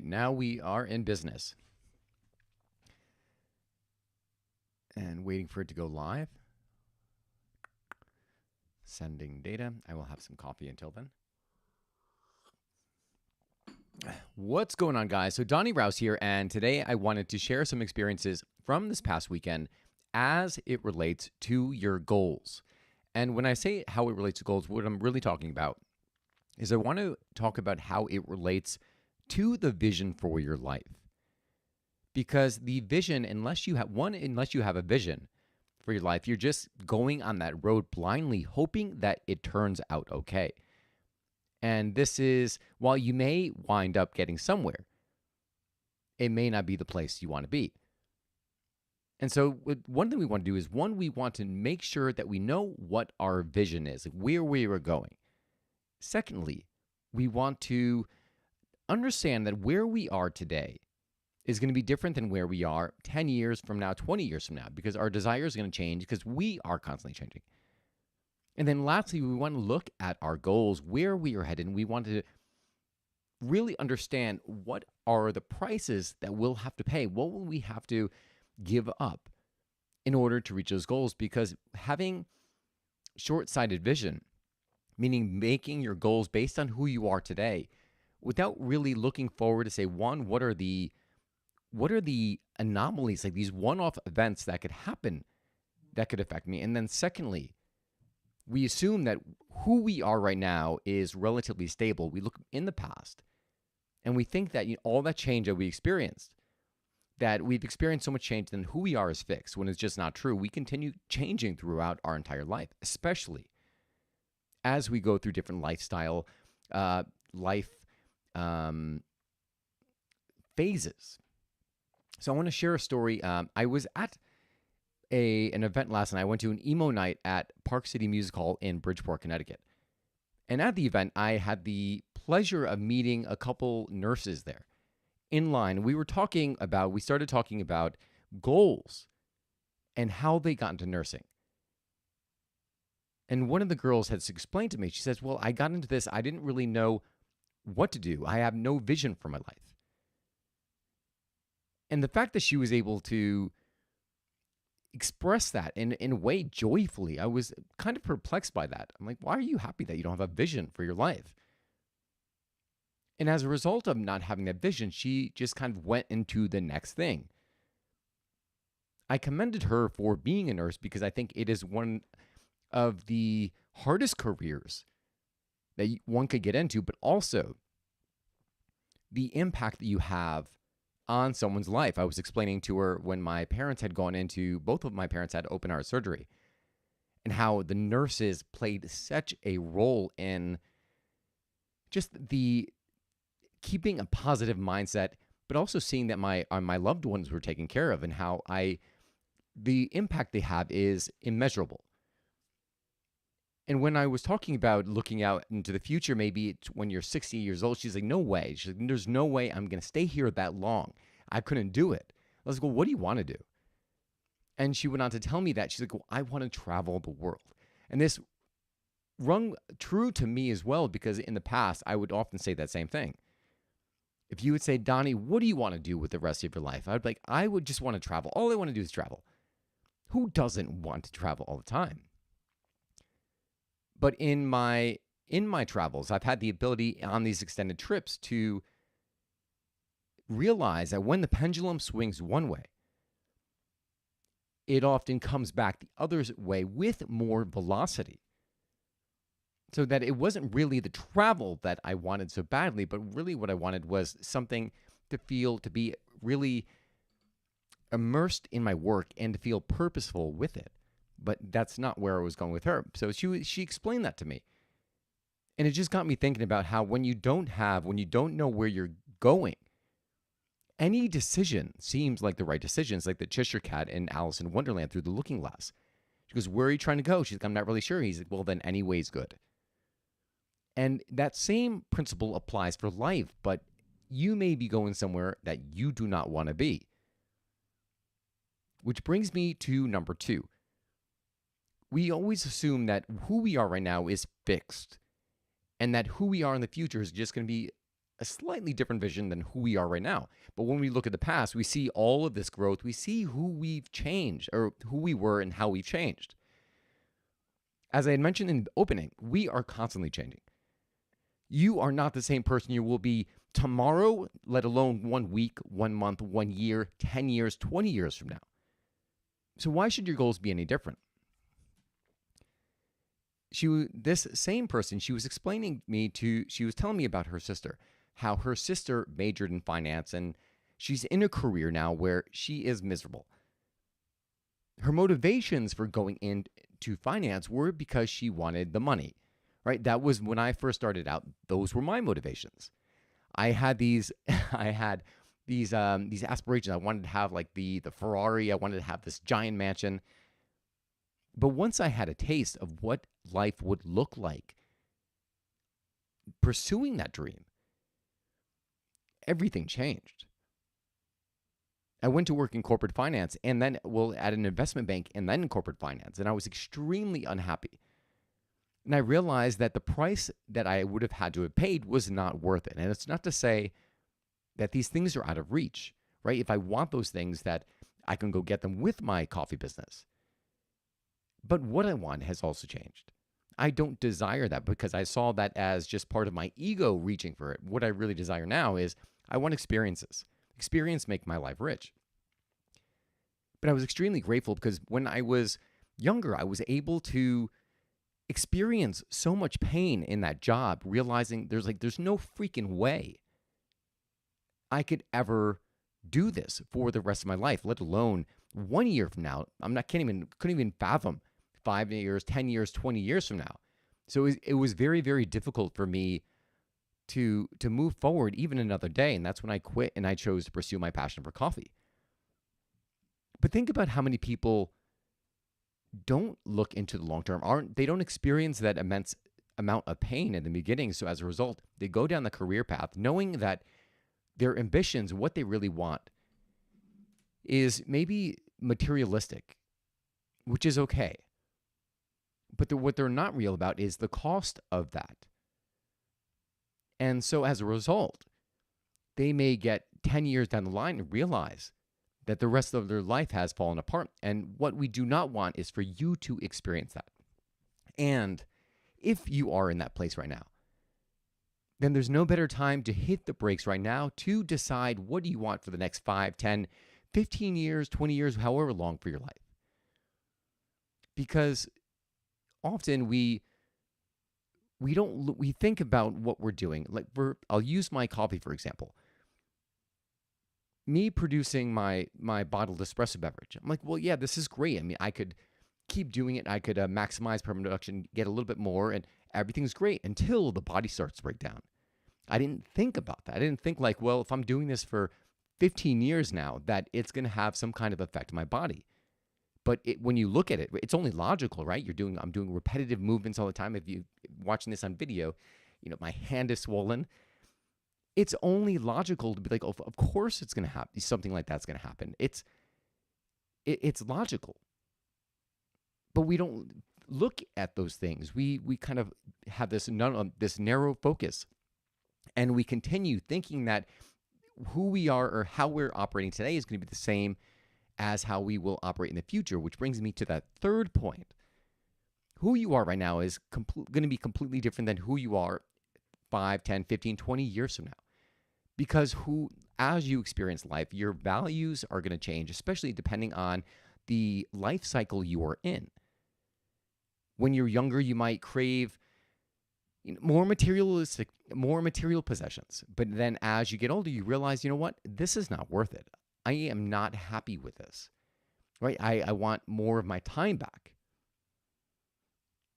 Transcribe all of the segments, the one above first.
now we are in business. And waiting for it to go live. Sending data. I will have some coffee until then. What's going on, guys? So Donnie Rouse here, and today I wanted to share some experiences from this past weekend as it relates to your goals. And when I say how it relates to goals, what I'm really talking about is I want to talk about how it relates to the vision for your life. Because the vision, unless you have a vision for your life, you're just going on that road blindly, hoping that it turns out okay. And this is, while you may wind up getting somewhere, it may not be the place you want to be. And so one thing we want to do is, we want to make sure that we know what our vision is, where we are going. Secondly, we want to understand that where we are today is going to be different than where we are 10 years from now, 20 years from now, because our desires are going to change because we are constantly changing. And then lastly, we want to look at our goals, where we are headed, and we want to really understand what are the prices that we'll have to pay. What will we have to give up in order to reach those goals? Because having short-sighted vision, meaning making your goals based on who you are today, without really looking forward to say, one, what are the anomalies, like these one-off events that could happen that could affect me? And then secondly, we assume that who we are right now is relatively stable. We look in the past and we think that all that change that we experienced, that we've experienced so much change, then who we are is fixed, when it's just not true. We continue changing throughout our entire life, especially as we go through different lifestyle, life phases. So I want to share a story. I was at an event last night. I went to an emo night at Park City Music Hall in Bridgeport, Connecticut. And at the event, I had the pleasure of meeting a couple nurses there in line. We started talking about goals and how they got into nursing. And one of the girls had explained to me, she says, well, I got into this. I didn't really know what to do. I have no vision for my life. And the fact that she was able to express that in a way joyfully, I was kind of perplexed by that. I'm like, why are you happy that you don't have a vision for your life? And as a result of not having that vision, she just kind of went into the next thing. I commended her for being a nurse because I think it is one of the hardest careers that one could get into, but also the impact that you have on someone's life. I was explaining to her when my parents had both of my parents had open heart surgery, and how the nurses played such a role in just the keeping a positive mindset, but also seeing that my loved ones were taken care of, and how the impact they have is immeasurable. And when I was talking about looking out into the future, maybe it's when you're 60 years old, she's like, no way. She's like, there's no way I'm going to stay here that long. I couldn't do it. I was like, well, what do you want to do? And she went on to tell me that. She's like, well, I want to travel the world. And this rung true to me as well, because in the past, I would often say that same thing. If you would say, Donnie, what do you want to do with the rest of your life? I'd be like, I would just want to travel. All I want to do is travel. Who doesn't want to travel all the time? But in my travels, I've had the ability on these extended trips to realize that when the pendulum swings one way, it often comes back the other way with more velocity. So that it wasn't really the travel that I wanted so badly, but really what I wanted was something to be really immersed in my work and to feel purposeful with it. But that's not where I was going with her. So she explained that to me. And it just got me thinking about how when you don't know where you're going, any decision seems like the right decision. It's like the Cheshire Cat in Alice in Wonderland through the looking glass. She goes, where are you trying to go? She's like, I'm not really sure. He's like, well, then any way's good. And that same principle applies for life, but you may be going somewhere that you do not want to be. Which brings me to number 2. We always assume that who we are right now is fixed, and that who we are in the future is just going to be a slightly different vision than who we are right now. But when we look at the past, we see all of this growth. We see who we've changed, or who we were and how we've changed. As I had mentioned in the opening, we are constantly changing. You are not the same person you will be tomorrow, let alone 1 week, 1 month, 1 year, 10 years, 20 years from now. So why should your goals be any different? This same person, she was telling me about her sister, how her sister majored in finance and she's in a career now where she is miserable. Her motivations for going into finance were because she wanted the money, right? That was when I first started out. Those were my motivations. I had these, I had these aspirations. I wanted to have like the Ferrari. I wanted to have this giant mansion. But once I had a taste of what life would look like pursuing that dream, everything changed. I went to work in corporate finance and then, at an investment bank and then in corporate finance, and I was extremely unhappy. And I realized that the price that I would have had to have paid was not worth it. And it's not to say that these things are out of reach, right? If I want those things, that I can go get them with my coffee business. But what I want has also changed. I don't desire that because I saw that as just part of my ego reaching for it. What I really desire now is I want experiences. Experience make my life rich. But I was extremely grateful because when I was younger, I was able to experience so much pain in that job, realizing there's no freaking way I could ever do this for the rest of my life, let alone 1 year from now. Couldn't even fathom 5 years, 10 years, 20 years from now. So it was very, very difficult for me to move forward even another day. And that's when I quit and I chose to pursue my passion for coffee. But think about how many people don't look into the long term, they don't experience that immense amount of pain in the beginning. So as a result, they go down the career path knowing that their ambitions, what they really want, is maybe materialistic, which is okay. But what they're not real about is the cost of that. And so as a result, they may get 10 years down the line and realize that the rest of their life has fallen apart. And what we do not want is for you to experience that. And if you are in that place right now, then there's no better time to hit the brakes right now to decide what do you want for the next 5, 10, 15 years, 20 years, however long for your life. Because often we think about what we're doing. I'll use my coffee, for example. Me producing my bottled espresso beverage. I'm like, well, yeah, this is great. I mean, I could keep doing it. I could maximize production, get a little bit more, and everything's great until the body starts to break down. I didn't think about that. I didn't think like, well, if I'm doing this for 15 years now, that it's going to have some kind of effect on my body. But when you look at it, it's only logical, right? I'm doing repetitive movements all the time. If you're watching this on video, my hand is swollen. It's only logical to be like, oh, of course it's going to happen. Something like that's going to happen. It's logical. But we don't look at those things. We kind of have this narrow focus, and we continue thinking that who we are or how we're operating today is going to be the same as how we will operate in the future, which brings me to that third point. Who you are right now is going to be completely different than who you are 5, 10, 15, 20 years from now. Because as you experience life, your values are going to change, especially depending on the life cycle you are in. When you're younger, you might crave more material possessions. But then as you get older, you realize, you know what? This is not worth it. I am not happy with this, right? I want more of my time back.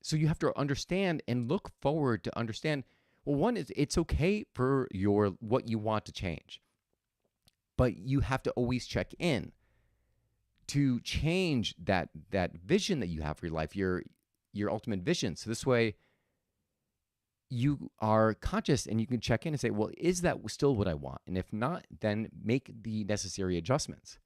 So you have to understand and look forward to understand, well, one is it's okay for what you want to change, but you have to always check in to change that vision that you have for your life, your ultimate vision. So this way you are conscious and you can check in and say, well, is that still what I want? And if not, then make the necessary adjustments.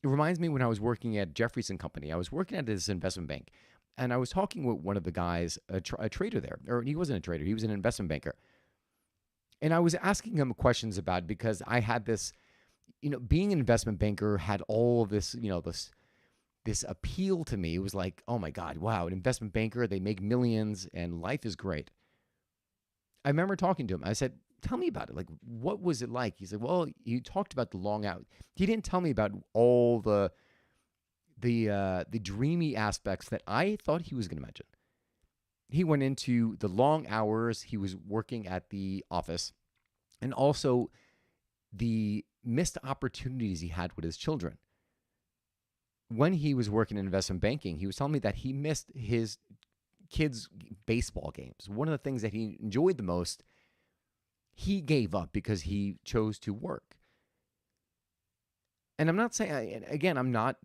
It reminds me when I was working at Jeffries and Company. I was working at this investment bank, and I was talking with one of the guys, a trader there. Or he wasn't a trader, he was an investment banker. And I was asking him questions about it because I had this, being an investment banker had all of this, this appeal to me. It was like, oh my God, wow, an investment banker, they make millions and life is great. I remember talking to him. I said, tell me about it. Like, what was it like? He said, well, you talked about the long out. He didn't tell me about all the dreamy aspects that I thought he was going to mention. He went into the long hours he was working at the office and also the missed opportunities he had with his children. When he was working in investment banking, he was telling me that he missed his kids' baseball games. One of the things that he enjoyed the most, he gave up because he chose to work. And I'm not saying, again, I'm not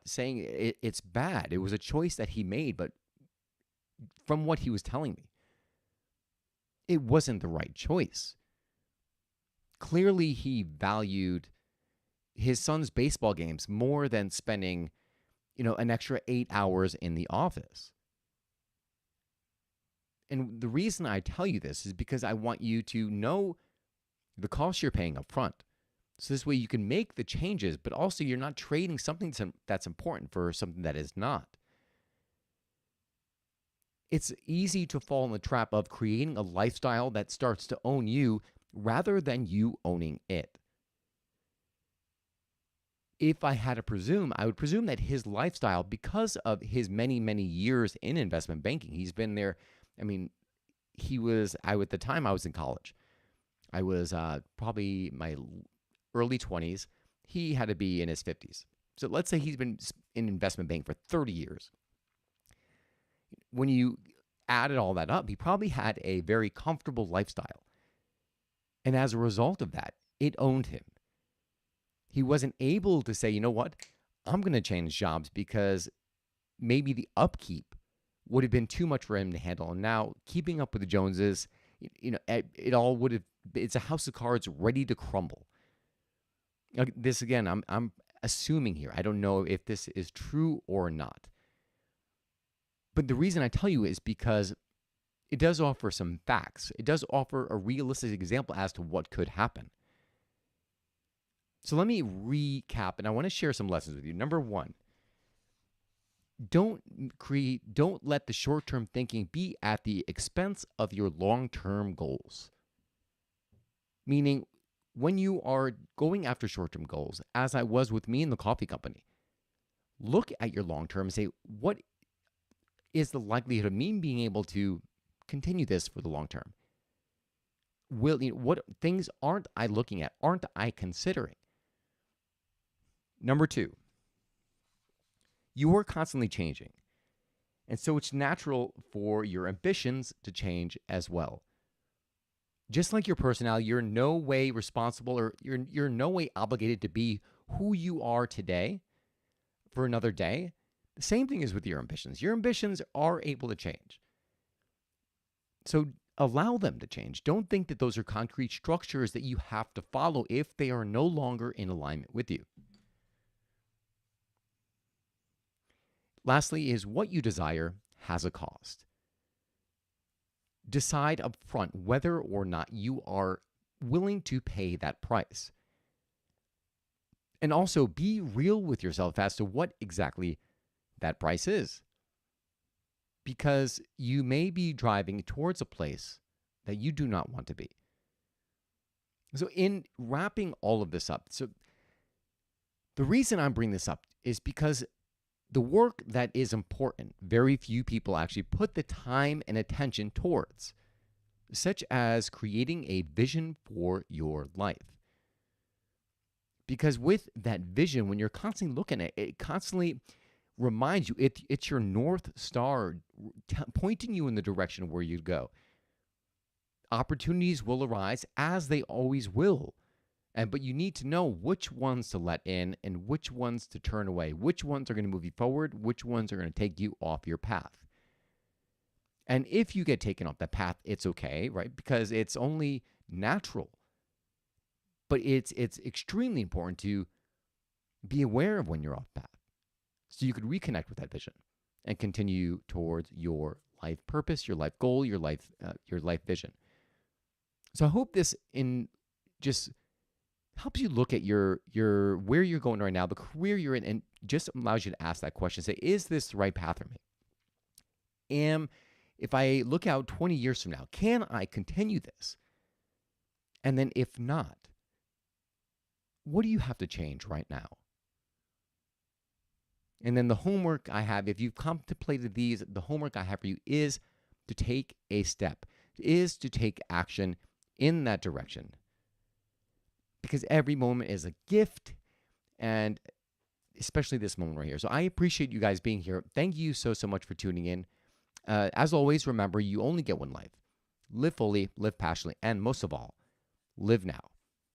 saying it's bad. It was a choice that he made, but from what he was telling me, it wasn't the right choice. Clearly, he valued his son's baseball games more than spending, an extra 8 hours in the office. And the reason I tell you this is because I want you to know the cost you're paying up front. So this way you can make the changes, but also you're not trading something that's important for something that is not. It's easy to fall in the trap of creating a lifestyle that starts to own you rather than you owning it. If I had to presume, I would presume that his lifestyle, because of his many, many years in investment banking, he's been there. I mean, at the time I was in college. I was probably my early 20s. He had to be in his 50s. So let's say he's been in investment banking for 30 years. When you added all that up, he probably had a very comfortable lifestyle. And as a result of that, it owned him. He wasn't able to say, you know what, I'm going to change jobs because maybe the upkeep would have been too much for him to handle. And now keeping up with the Joneses, it all would have, it's a house of cards ready to crumble. Now, this again, I'm assuming here. I don't know if this is true or not. But the reason I tell you is because it does offer some facts. It does offer a realistic example as to what could happen. So let me recap, and I want to share some lessons with you. Number one, don't let the short-term thinking be at the expense of your long-term goals. Meaning, when you are going after short-term goals, as I was with me in the coffee company, look at your long-term and say, what is the likelihood of me being able to continue this for the long term? What things aren't I looking at? Aren't I considering? Number two, you are constantly changing. And so it's natural for your ambitions to change as well. Just like your personality, you're in no way responsible or you're in no way obligated to be who you are today for another day. The same thing is with your ambitions. Your ambitions are able to change. So allow them to change. Don't think that those are concrete structures that you have to follow if they are no longer in alignment with you. Lastly, is what you desire has a cost. Decide up front whether or not you are willing to pay that price. And also be real with yourself as to what exactly that price is. Because you may be driving towards a place that you do not want to be. So in wrapping all of this up, so the reason I'm bringing this up is because the work that is important, very few people actually put the time and attention towards, such as creating a vision for your life. Because with that vision, when you're constantly looking at it, it constantly reminds you, it's your North Star pointing you in the direction where you go. Opportunities will arise as they always will. But you need to know which ones to let in and which ones to turn away, which ones are going to move you forward, which ones are going to take you off your path. And if you get taken off that path, it's okay, right? Because it's only natural. But it's extremely important to be aware of when you're off path so you could reconnect with that vision and continue towards your life purpose, your life goal, your life vision. So I hope this in just helps you look at your where you're going right now, the career you're in, and just allows you to ask that question. Say, is this the right path for me? If I look out 20 years from now, can I continue this? And then if not, what do you have to change right now? And then the homework I have, if you've contemplated these, the homework I have for you is to take a step, is to take action in that direction. Because every moment is a gift, and especially this moment right here. So I appreciate you guys being here. Thank you so much for tuning in. As always, remember, you only get one life. Live fully, live passionately, and most of all, live now.